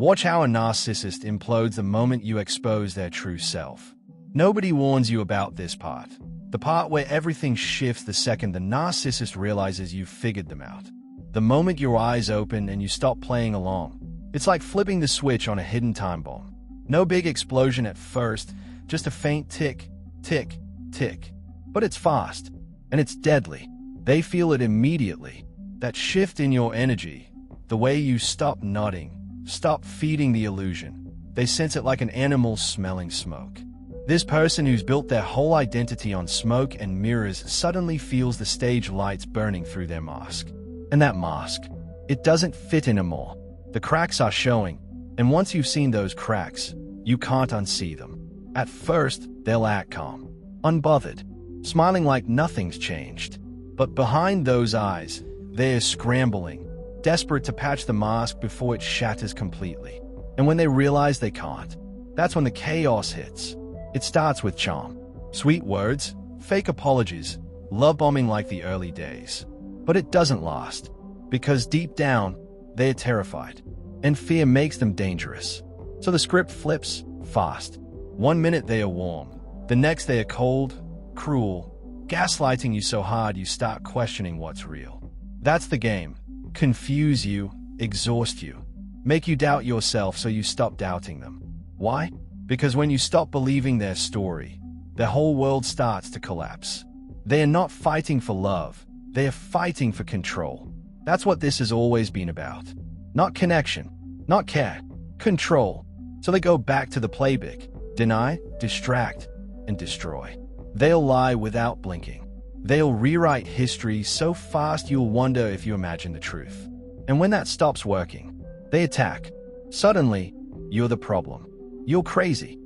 Watch how a narcissist implodes the moment you expose their true self. Nobody warns you about this part. The part where everything shifts the second the narcissist realizes you've figured them out. The moment your eyes open and you stop playing along. It's like flipping the switch on a hidden time bomb. No big explosion at first, just a faint tick, tick, tick. But it's fast, and it's deadly. They feel it immediately. That shift in your energy, the way you stop nodding, stop feeding the illusion. They sense it like an animal smelling smoke. This person who's built their whole identity on smoke and mirrors suddenly feels the stage lights burning through their mask. And that mask, it doesn't fit anymore. The cracks are showing, and once you've seen those cracks, you can't unsee them. At first, they'll act calm, unbothered, smiling like nothing's changed. But behind those eyes, they're scrambling, desperate to patch the mask before it shatters completely. And when they realize they can't, that's when the chaos hits. It starts with charm, sweet words, fake apologies, love bombing like the early days. But it doesn't last, because deep down, they're terrified, and fear makes them dangerous. So the script flips fast. One minute they are warm, the next they are cold, cruel, gaslighting you so hard you start questioning what's real. That's the game. Confuse you, exhaust you, make you doubt yourself so you stop doubting them. Why? Because when you stop believing their story, their whole world starts to collapse. They are not fighting for love, they are fighting for control. That's what this has always been about. Not connection, not care, control. So they go back to the playbook: deny, distract, and destroy. They'll lie without blinking. They'll rewrite history so fast you'll wonder if you imagine the truth. And when that stops working, they attack. Suddenly, you're the problem. You're crazy.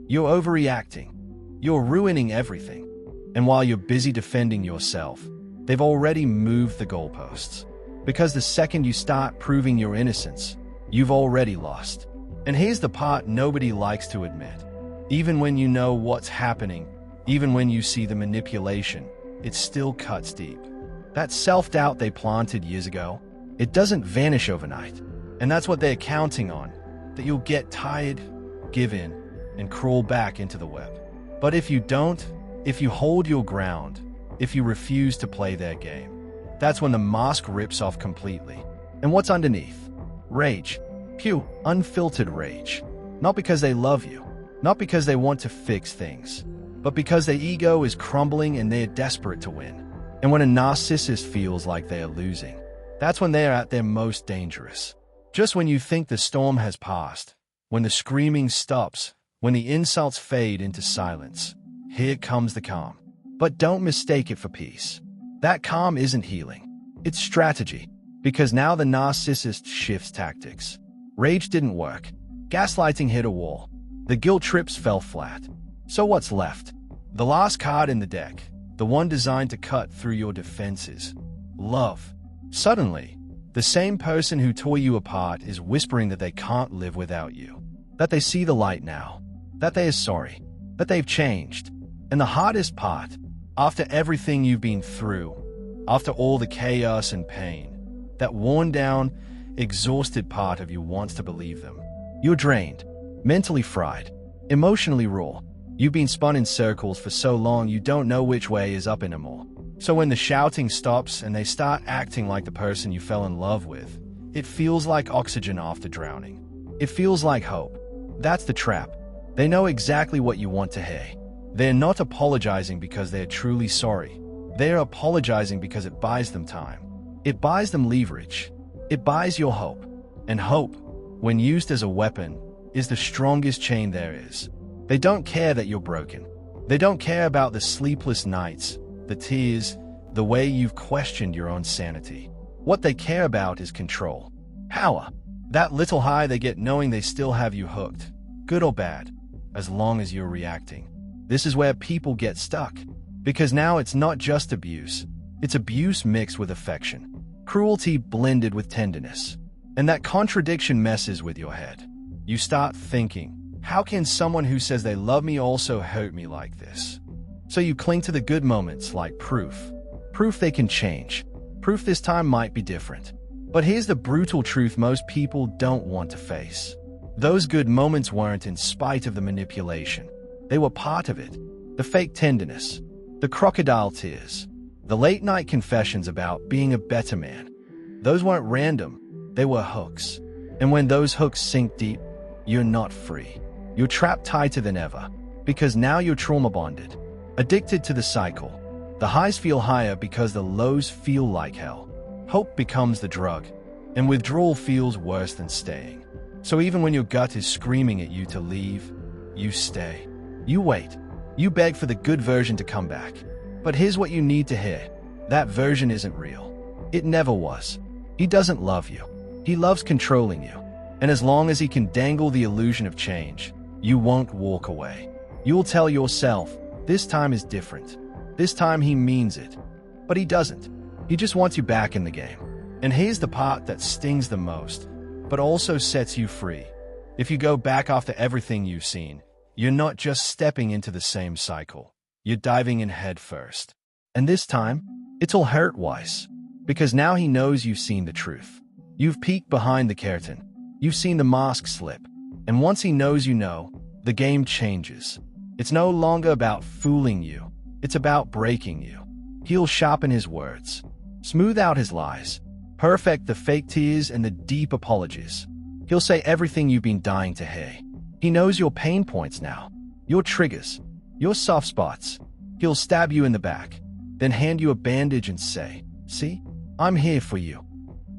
You're overreacting. You're ruining everything. And while you're busy defending yourself, they've already moved the goalposts. Because the second you start proving your innocence, you've already lost. And here's the part nobody likes to admit. Even when you know what's happening, even when you see the manipulation, it still cuts deep. That self-doubt they planted years ago, it doesn't vanish overnight. And that's what they're counting on, that you'll get tired, give in, and crawl back into the web. But if you don't, if you hold your ground, if you refuse to play their game, that's when the mask rips off completely. And what's underneath? Rage. Pure, unfiltered rage. Not because they love you, not because they want to fix things, but because their ego is crumbling and they're desperate to win. And when a narcissist feels like they are losing, that's when they are at their most dangerous. Just when you think the storm has passed, when the screaming stops, when the insults fade into silence, here comes the calm. But don't mistake it for peace. That calm isn't healing. It's strategy. Because now the narcissist shifts tactics. Rage didn't work. Gaslighting hit a wall. The guilt trips fell flat. So what's left? The last card in the deck, the one designed to cut through your defenses. Love. Suddenly, the same person who tore you apart is whispering that they can't live without you. That they see the light now. That they are sorry. That they've changed. And the hardest part, after everything you've been through, after all the chaos and pain, that worn-down, exhausted part of you wants to believe them. You're drained, mentally fried, emotionally raw. You've been spun in circles for so long you don't know which way is up anymore. So when the shouting stops and they start acting like the person you fell in love with, it feels like oxygen after drowning. It feels like hope. That's the trap. They know exactly what you want to hear. They're not apologizing because they're truly sorry. They're apologizing because it buys them time. It buys them leverage. It buys your hope. And hope, when used as a weapon, is the strongest chain there is. They don't care that you're broken. They don't care about the sleepless nights, the tears, the way you've questioned your own sanity. What they care about is control. Power. That little high they get knowing they still have you hooked, good or bad, as long as you're reacting. This is where people get stuck. Because now it's not just abuse. It's abuse mixed with affection. Cruelty blended with tenderness. And that contradiction messes with your head. You start thinking, how can someone who says they love me also hurt me like this? So you cling to the good moments like proof. Proof they can change. Proof this time might be different. But here's the brutal truth most people don't want to face. Those good moments weren't in spite of the manipulation. They were part of it. The fake tenderness, the crocodile tears, the late-night confessions about being a better man. Those weren't random. They were hooks. And when those hooks sink deep, you're not free. You're trapped tighter than ever, because now you're trauma-bonded, addicted to the cycle. The highs feel higher because the lows feel like hell. Hope becomes the drug, and withdrawal feels worse than staying. So even when your gut is screaming at you to leave, you stay. You wait. You beg for the good version to come back. But here's what you need to hear. That version isn't real. It never was. He doesn't love you. He loves controlling you. And as long as he can dangle the illusion of change, you won't walk away. You'll tell yourself, this time is different. This time he means it. But he doesn't. He just wants you back in the game. And here's the part that stings the most, but also sets you free. If you go back after everything you've seen, you're not just stepping into the same cycle. You're diving in head first. And this time, it'll hurt worse. Because now he knows you've seen the truth. You've peeked behind the curtain. You've seen the mask slip. And once he knows you know, the game changes. It's no longer about fooling you. It's about breaking you. He'll sharpen his words, smooth out his lies, perfect the fake tears and the deep apologies. He'll say everything you've been dying to hear. He knows your pain points now, your triggers, your soft spots. He'll stab you in the back, then hand you a bandage and say, "See, I'm here for you."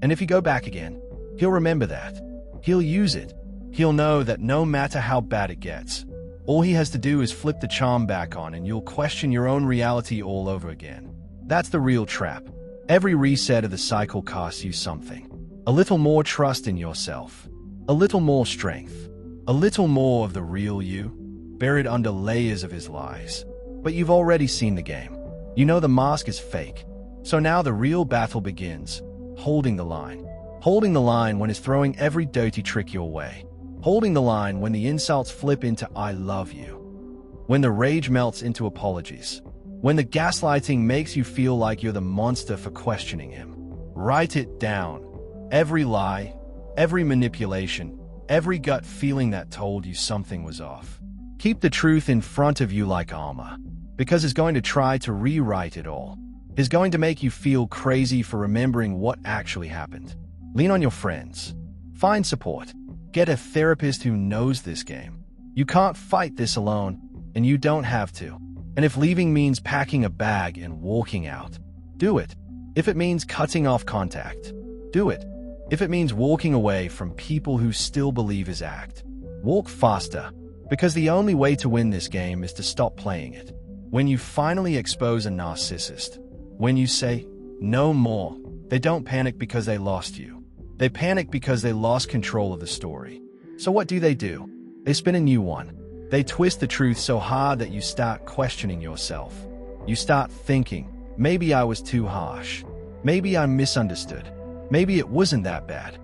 And if you go back again, he'll remember that. He'll use it. He'll know that no matter how bad it gets, all he has to do is flip the charm back on and you'll question your own reality all over again. That's the real trap. Every reset of the cycle costs you something. A little more trust in yourself. A little more strength. A little more of the real you, buried under layers of his lies. But you've already seen the game. You know the mask is fake. So now the real battle begins. Holding the line. Holding the line when he's throwing every dirty trick your way. Holding the line when the insults flip into "I love you." When the rage melts into apologies. When the gaslighting makes you feel like you're the monster for questioning him. Write it down. Every lie, every manipulation, every gut feeling that told you something was off. Keep the truth in front of you like armor, because he's going to try to rewrite it all. He's going to make you feel crazy for remembering what actually happened. Lean on your friends. Find support. Get a therapist who knows this game. You can't fight this alone, and you don't have to. And if leaving means packing a bag and walking out, do it. If it means cutting off contact, do it. If it means walking away from people who still believe his act, walk faster, because the only way to win this game is to stop playing it. When you finally expose a narcissist, when you say, "No more," they don't panic because they lost you. They panic because they lost control of the story. So what do? They spin a new one. They twist the truth so hard that you start questioning yourself. You start thinking, maybe I was too harsh. Maybe I misunderstood. Maybe it wasn't that bad.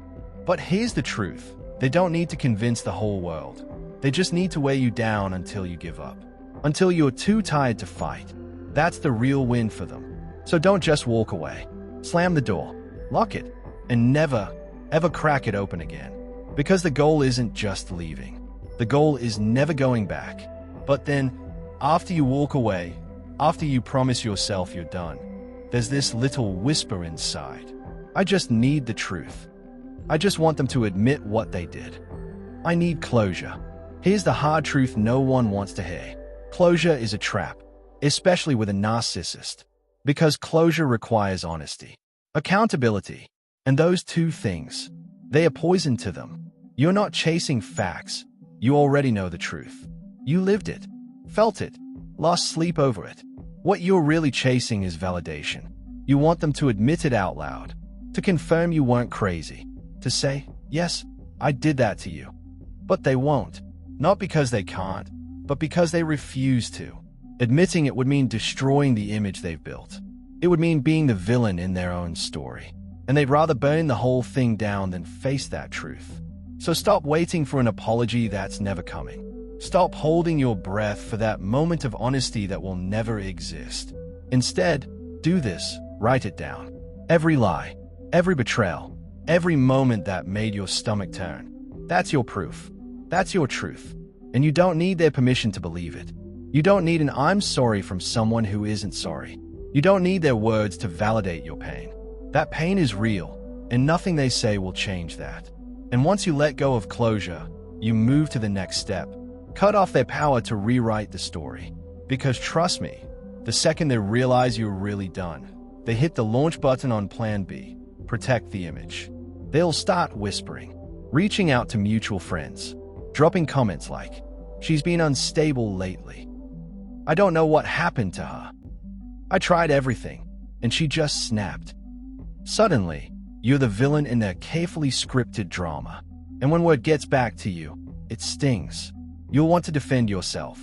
But here's the truth. They don't need to convince the whole world. They just need to weigh you down until you give up. Until you're too tired to fight. That's the real win for them. So don't just walk away. Slam the door. Lock it. And never, ever crack it open again. Because the goal isn't just leaving. The goal is never going back. But then, after you walk away, after you promise yourself you're done, there's this little whisper inside. I just need the truth. I just want them to admit what they did. I need closure. Here's the hard truth no one wants to hear. Closure is a trap, especially with a narcissist. Because closure requires honesty, accountability, and those two things, they are poison to them. You're not chasing facts. You already know the truth. You lived it, felt it, lost sleep over it. What you're really chasing is validation. You want them to admit it out loud, to confirm you weren't crazy, to say, "Yes, I did that to you." But they won't. Not because they can't, but because they refuse to. Admitting it would mean destroying the image they've built. It would mean being the villain in their own story. And they'd rather burn the whole thing down than face that truth. So stop waiting for an apology that's never coming. Stop holding your breath for that moment of honesty that will never exist. Instead, do this. Write it down. Every lie, every betrayal, Every moment that made your stomach turn. That's your proof. That's your truth. And you don't need their permission to believe it. You don't need an "I'm sorry" from someone who isn't sorry. You don't need their words to validate your pain. That pain is real, and nothing they say will change that. And once you let go of closure, you move to the next step. Cut off their power to rewrite the story. Because trust me, the second they realize you're really done, they hit the launch button on Plan B. Protect the image. They'll start whispering, reaching out to mutual friends, dropping comments like, "She's been unstable lately. I don't know what happened to her. I tried everything, and she just snapped." Suddenly, you're the villain in their carefully scripted drama. And when word gets back to you, it stings. You'll want to defend yourself.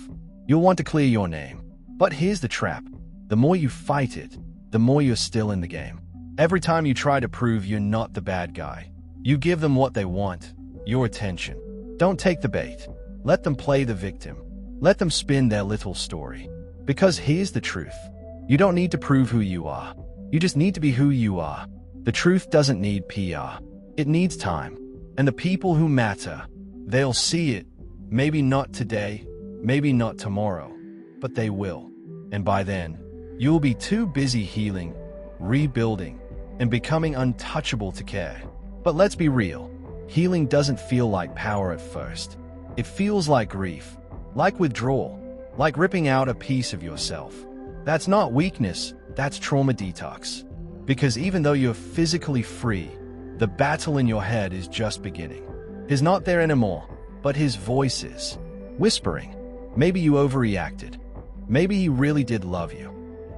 You'll want to clear your name. But here's the trap. The more you fight it, the more you're still in the game. Every time you try to prove you're not the bad guy, you give them what they want, your attention. Don't take the bait. Let them play the victim. Let them spin their little story. Because here's the truth. You don't need to prove who you are. You just need to be who you are. The truth doesn't need PR. It needs time. And the people who matter, they'll see it. Maybe not today, maybe not tomorrow, but they will. And by then, you'll be too busy healing, rebuilding, and becoming untouchable to care. But let's be real. Healing doesn't feel like power at first. It feels like grief, like withdrawal, like ripping out a piece of yourself. That's not weakness, that's trauma detox. Because even though you're physically free, the battle in your head is just beginning. He's not there anymore, but his voice is. Whispering. Maybe you overreacted. Maybe he really did love you.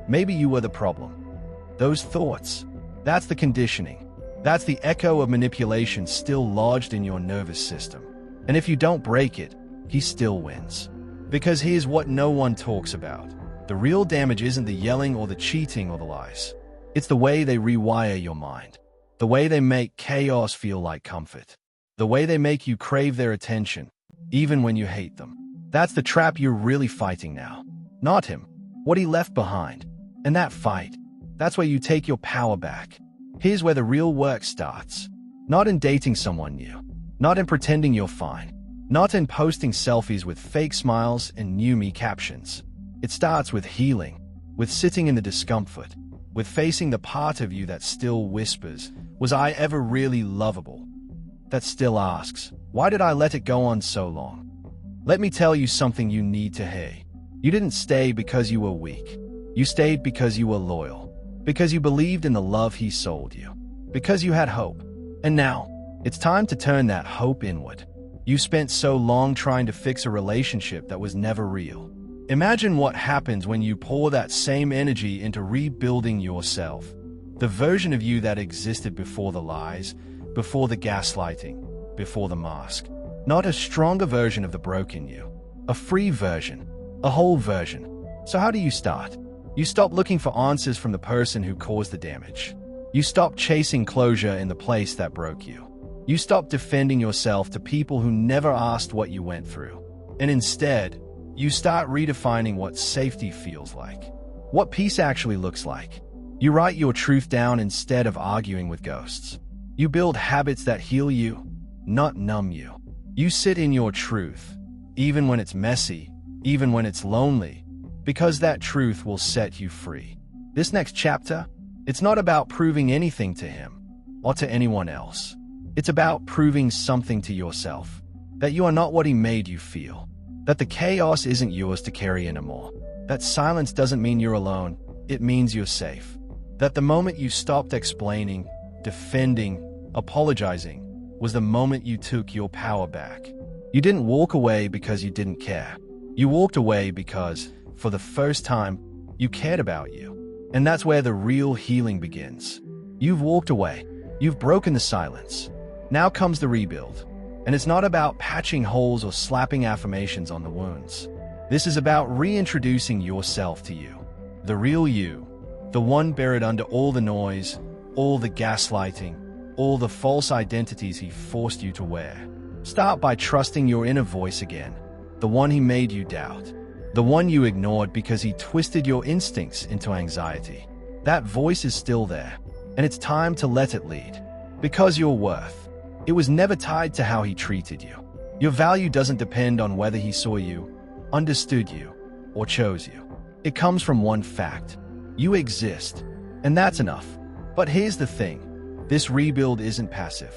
Maybe you were the problem. Those thoughts, that's the conditioning. That's the echo of manipulation still lodged in your nervous system. And if you don't break it, he still wins. Because here's what no one talks about. The real damage isn't the yelling or the cheating or the lies. It's the way they rewire your mind. The way they make chaos feel like comfort. The way they make you crave their attention, even when you hate them. That's the trap you're really fighting now. Not him. What he left behind. And that fight, that's where you take your power back. Here's where the real work starts. Not in dating someone new. Not in pretending you're fine. Not in posting selfies with fake smiles and new me captions. It starts with healing, with sitting in the discomfort, with facing the part of you that still whispers, "Was I ever really lovable?" That still asks, "Why did I let it go on so long?" Let me tell you something you need to hear. You didn't stay because you were weak. You stayed because you were loyal. Because you believed in the love he sold you. Because you had hope. And now, it's time to turn that hope inward. You spent so long trying to fix a relationship that was never real. Imagine what happens when you pour that same energy into rebuilding yourself. The version of you that existed before the lies, before the gaslighting, before the mask. Not a stronger version of the broken you. A free version. A whole version. So how do you start? You stop looking for answers from the person who caused the damage. You stop chasing closure in the place that broke you. You stop defending yourself to people who never asked what you went through. And instead, you start redefining what safety feels like. What peace actually looks like. You write your truth down instead of arguing with ghosts. You build habits that heal you, not numb you. You sit in your truth, even when it's messy, even when it's lonely, because that truth will set you free. This next chapter, it's not about proving anything to him or to anyone else. It's about proving something to yourself, that you are not what he made you feel, that the chaos isn't yours to carry anymore, that silence doesn't mean you're alone, it means you're safe, that the moment you stopped explaining, defending, apologizing, was the moment you took your power back. You didn't walk away because you didn't care. You walked away because, for the first time, you cared about you. And that's where the real healing begins. You've walked away. You've broken the silence. Now comes the rebuild. And it's not about patching holes or slapping affirmations on the wounds. This is about reintroducing yourself to you. The real you. The one buried under all the noise, all the gaslighting, all the false identities he forced you to wear. Start by trusting your inner voice again. The one he made you doubt. The one you ignored because he twisted your instincts into anxiety. That voice is still there, and it's time to let it lead. Because your worth, it was never tied to how he treated you. Your value doesn't depend on whether he saw you, understood you, or chose you. It comes from one fact: you exist, and that's enough. But here's the thing: this rebuild isn't passive.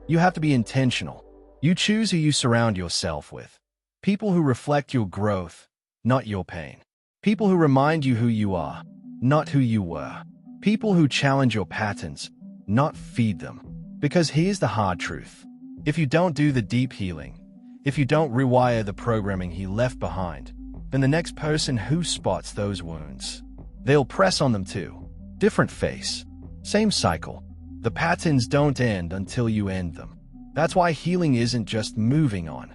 You have to be intentional. You choose who you surround yourself with. People who reflect your growth, not your pain. People who remind you who you are, not who you were. People who challenge your patterns, not feed them. Because here's the hard truth: if you don't do the deep healing, if you don't rewire the programming he left behind, then the next person who spots those wounds, they'll press on them too. Different face, same cycle. The patterns don't end until you end them. That's why healing isn't just moving on.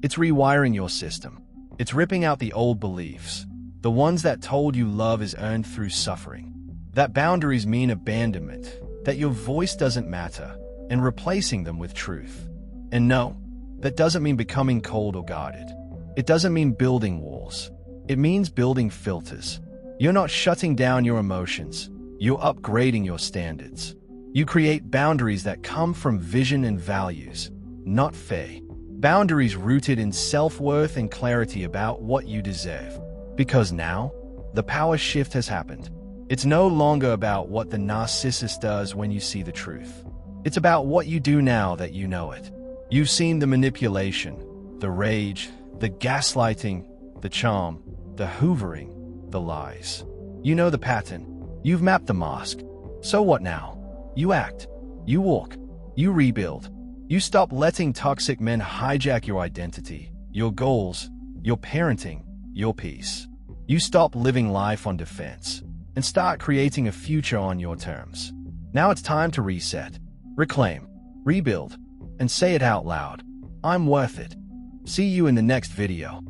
It's rewiring your system. It's ripping out the old beliefs, the ones that told you love is earned through suffering, that boundaries mean abandonment, that your voice doesn't matter, and replacing them with truth. And no, that doesn't mean becoming cold or guarded. It doesn't mean building walls. It means building filters. You're not shutting down your emotions. You're upgrading your standards. You create boundaries that come from vision and values, not fear. Boundaries rooted in self-worth and clarity about what you deserve. Because now, the power shift has happened. It's no longer about what the narcissist does when you see the truth. It's about what you do now that you know it. You've seen the manipulation, the rage, the gaslighting, the charm, the hoovering, the lies. You know the pattern. You've mapped the mask. So what now? You act. You walk. You rebuild. You stop letting toxic men hijack your identity, your goals, your parenting, your peace. You stop living life on defense and start creating a future on your terms. Now it's time to reset, reclaim, rebuild, and say it out loud: I'm worth it. See you in the next video.